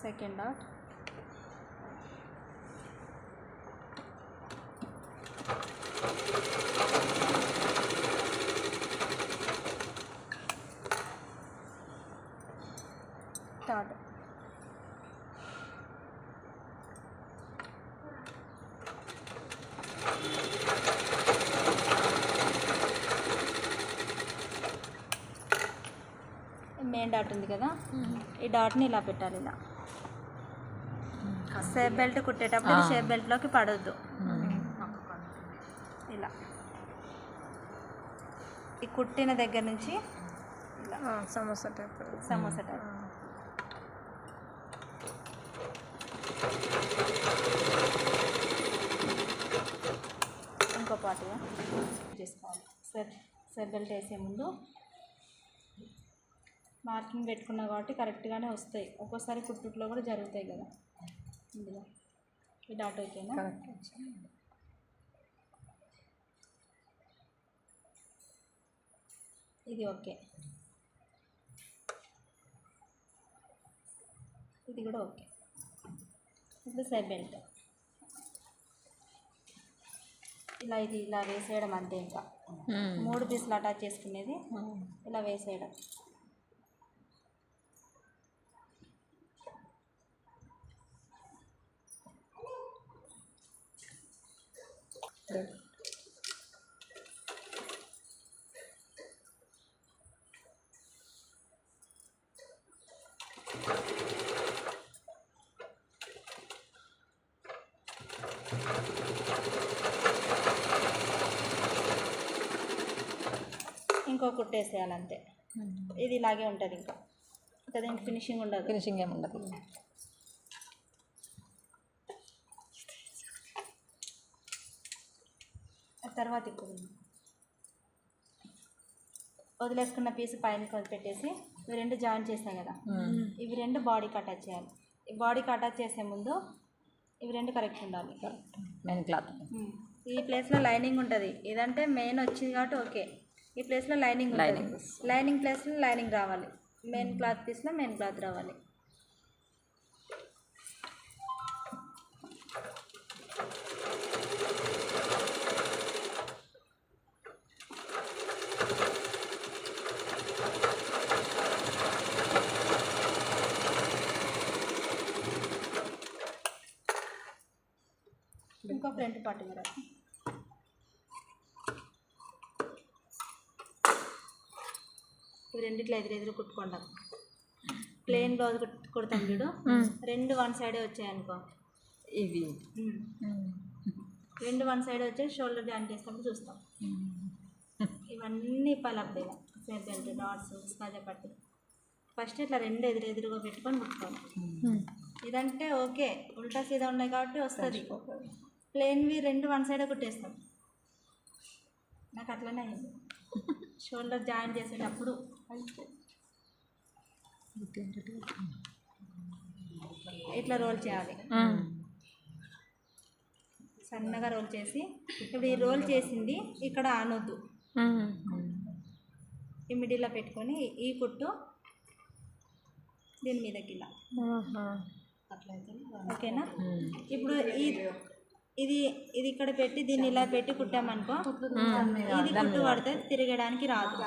Second dot, third, main dot ఉంది కదా, ఈ డాట్ని ఇలా పెట్టాలి. ఇలా షేప్ బెల్ట్ కుట్టేటప్పుడు షేప్ బెల్ట్లోకి పడొద్దు. ఇలా ఈ కుట్టిన దగ్గర నుంచి ఇలా సమోసా టైప్ ఇంకో పాటుగా చేసుకోవాలి. షేప్ బెల్ట్ వేసే ముందు మార్కింగ్ పెట్టుకున్నా కాబట్టి కరెక్ట్గానే వస్తాయి. ఒక్కోసారి కుట్టుట్లో కూడా జరుగుతాయి కదా. ఇందులో ఈ డాట్ ఓకేనా? ఇది ఓకే, ఇది కూడా ఓకే. ఇప్పుడు షేప్ బెల్ట్ ఇలా ఇది ఇలా వేసేయడం అంతే. ఇంకా 3 పీసులు అటాచ్ చేసుకునేది ఇలా వేసేయడం. ఇంకో కుట్టేసేయాలంతే. ఇది ఇలాగే ఉంటుంది. ఇంకా దీనికి ఫినిషింగ్ ఉండదు. ఫినిషింగ్ ఏమి ఉండదు. తర్వాత ఇప్పుడు వదిలేసుకున్న పీస్ పైన పెట్టేసి ఇవి 2 జాయిన్ చేసాయి కదా, ఇవి 2 బాడీకి అటాచ్ చేయాలి. ఈ బాడీకి అటాచ్ చేసే ముందు ఇవి 2 కరెక్ట్ ఉండాలి. మెయిన్ క్లాత్ ఈ ప్లేస్లో లైనింగ్ ఉంటుంది. ఇదంటే మెయిన్ వచ్చింది కాబట్టి ఓకే. ఈ ప్లేస్లో లైనింగ్ ఉంటుంది. లైనింగ్ ప్లేస్లో లైనింగ్ రావాలి. మెయిన్ క్లాత్ పీస్లో మెయిన్ క్లాత్ రావాలి. ఇంకో ఫ్రంట్ పార్ట్ మీద ఇవి రెండిట్లో ఎదురెదురు కుట్టుకుంటాం. ప్లెయిన్ బ్లౌజ్ కుడతాం చూడు, 2 వన్ సైడే వచ్చాయనుకో, ఇవి 2 వన్ సైడ్ వచ్చి షోల్డర్ జాయిన్ చేసినప్పుడు చూస్తాం. ఇవన్నీ పలబ్దేగా షేప్ బెల్ట్, డాట్స్, స్కాజా పట్టు. ఫస్ట్ ఇట్లా 2 ఎదురెదురుగా పెట్టుకొని కుట్టుకోవాలి. ఇదంటే ఓకే, ఉల్టా సీదా ఉన్నాయి కాబట్టి వస్తుంది. ప్లెయిన్వి 2 వన్ సైడే కుట్టేస్తాం. నాకు అట్లనే అయింది. షోల్డర్ జాయిన్ చేసేటప్పుడు ఇట్లా రోల్ చేయాలి. సన్నగా రోల్ చేసి ఇప్పుడు ఈ రోల్ చేసింది ఇక్కడ ఆనొద్దు. ఈ మిడిల్లో పెట్టుకొని ఈ కుట్టు దీని మీదకి ఇలా ఓకేనా. ఇప్పుడు ఇది ఇక్కడ పెట్టి దీన్ని ఇలా పెట్టి కుట్టామనుకో, ఇది కుట్టు పడితే తిరగడానికి రాదు.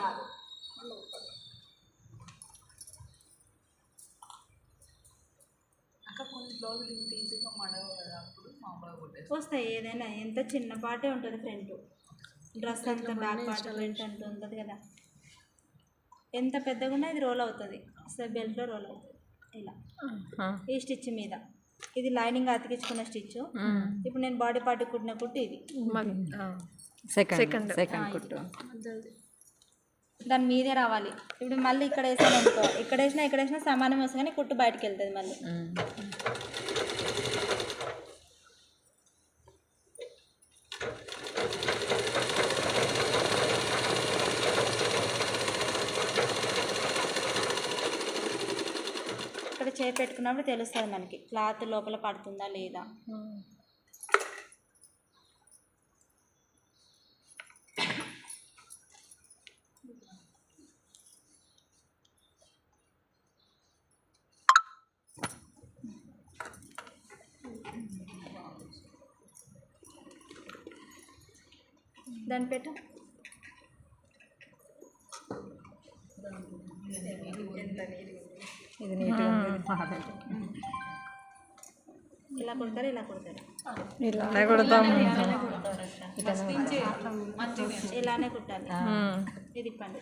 వస్తాయి. ఏదైనా ఎంత చిన్న పార్టే ఉంటుంది ఫ్రంట్, డ్రెస్ అంతా బ్యాక్ పార్ట్ ఫ్రంట్ అంత ఉంటుంది కదా. ఎంత పెద్దగా ఉన్నా ఇది రోల్ అవుతుంది. బెల్ట్లో రోల్ అవుతుంది ఇలా. ఈ స్టిచ్ మీద ఇది లైనింగ్ అతికించుకున్న స్టిచ్. ఇప్పుడు నేను బాడీ పార్ట్ కుట్టిన కుట్టు ఇది సెకండ్ కుట్టు దాని మీదే రావాలి. ఇప్పుడు మళ్ళీ ఇక్కడ వేసాను అనుకో, ఇక్కడ వేసినా సమానం వస్తుంది కానీ కుట్టు బయటకు వెళ్తుంది మళ్ళీ. ఇక్కడ చేయి పెట్టుకున్నప్పుడు తెలుస్తుంది మనకి క్లాత్ లోపల పడుతుందా లేదా. దాని పెట్ట ఇది నీట్గా ఉంది. ఇలా కుడతారు ఇలా కుడతారు ఇలానే కొడతాము. ఇలానే కుట్టాలి ఇది పండు